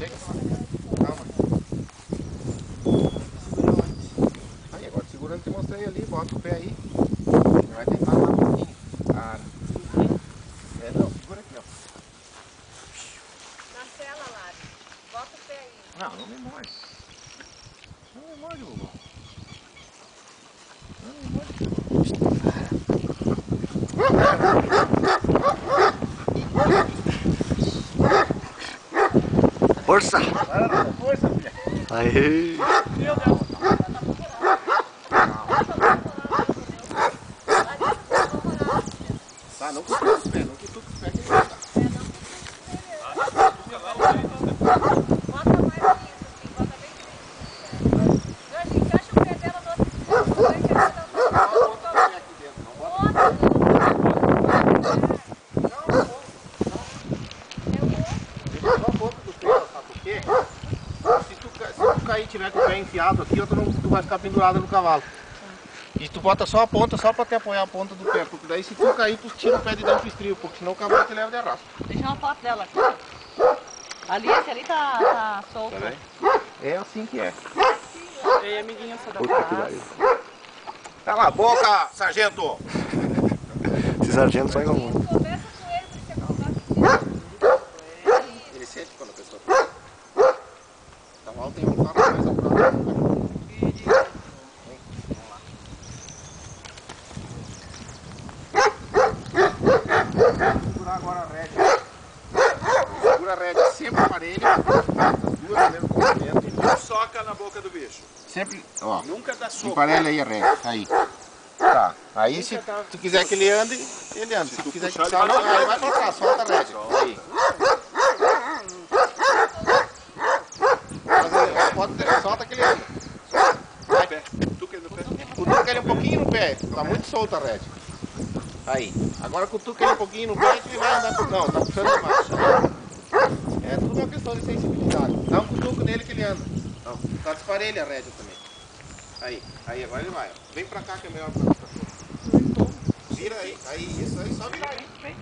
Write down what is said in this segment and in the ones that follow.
Chega pra lá. Calma. Aí, agora segurando, te mostrei ali, bota o pé aí. Vai tentar lá um pouquinho. Para. Não, segura aqui, ó. Na cela, Lari. Bota o pé aí. Não me morde. Não me morde, vovô. Não me morde. Força! Força, filha. Aí! Meu Deus. Tá, não cutuca os pés, não cutuca os pés que ele vai dar. Bota mais isso, assim, bota bem direitinho. Jorge, encaixa o pé dela no outro extremo também, que ela tá Bota o pé aqui dentro, não bota. Só a ponta do pé, sabe por quê? Se tu cair e tiver com o pé enfiado aqui, tu vai ficar pendurada no cavalo. E tu bota só a ponta, só pra te apoiar a ponta do pé, porque daí se tu cair, tu tira o pé de dentro do estribo, porque senão o cavalo te leva de arrasto. Deixa uma foto dela aqui. Ali, esse ali tá solto. Tá bem? É assim que é. Ei, amiguinho, só dá Puta que pariu. Cala a boca, sargento! Esse sargento só enrolando. Começa com ele, porque você colocar Ele sente quando a pessoa tá. O cavalo tem um papo mais apurado. Segurar agora a rédea. Segura a rédea sempre parelha, as duas no mesmo comprimento. Não soca na boca do bicho. Sempre, ó, Nunca dá soco. emparelha aí a rédea, aí. Tá, aí se tu quiser que ele ande, ele anda. Se tu quiser que puxar, puxar, ele não, vai aí vai pra trás, solta a rédea. Aí. Solta que ele anda. No pé. Tuca ele no pé. Cutuca ele um pouquinho no pé, tá muito solta a rédea. Aí, agora cutuca ele um pouquinho no pé que ele vai andar. Não, tá puxando demais. É tudo uma questão de sensibilidade. Dá um cutuco nele que ele anda. Não, tá desparelha a rédea também. Aí, agora ele vai. Ó. Vem pra cá que é melhor pra cachorro. Vira aí, isso aí, só virar aí. Vem.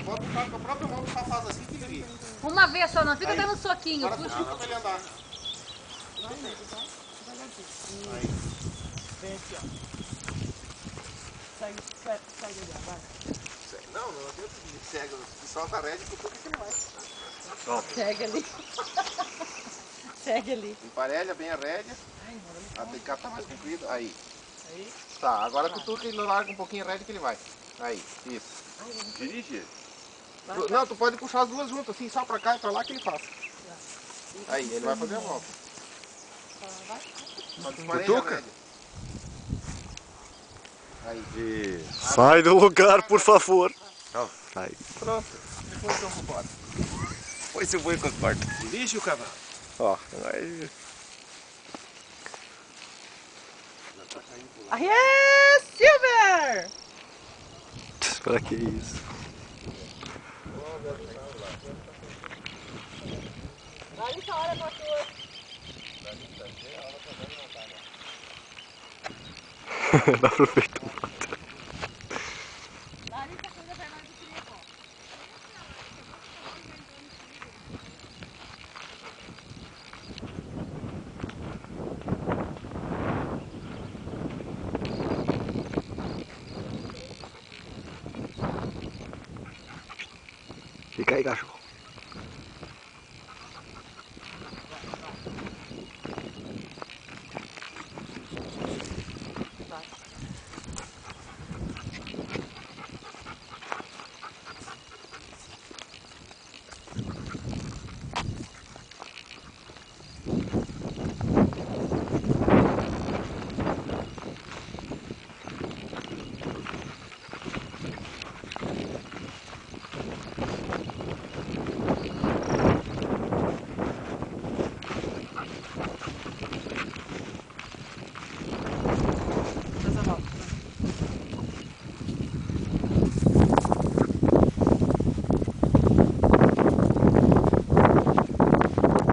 Bota o carro com a própria mão, só faz assim que ele vira. Uma vez só, não fica Aí. dando soquinho. Agora Puxa. cutuca pra ele andar. Aí. Vem aqui, ó. Sai dali, vai. Não adianta que cega, solta a rédea e cutuca que ele vai. Segue ali. Segue ali. Emparelha bem a rédea. A decapa tá mais comprida. Aí. Aí. Tá, agora cutuca e larga um pouquinho a rédea que ele vai. Aí, isso. Dirige. Não, tu pode puxar as duas juntas, assim, só pra cá e pra lá que ele faz. Aí, ele vai fazer a volta. Só desmareia a Cutuca? rédea. Aí. Isso. Sai do lugar, por favor. Sai. Pronto. Depois eu vou embora. Pois eu vou com as portas. Dirige o cavalo. Ó, aí. Aí é Silver! Pra que isso? Larissa, olha pra tua. Não aproveita nada. Larissa, cuida pra nós do trigo. Fica aí, cachorro.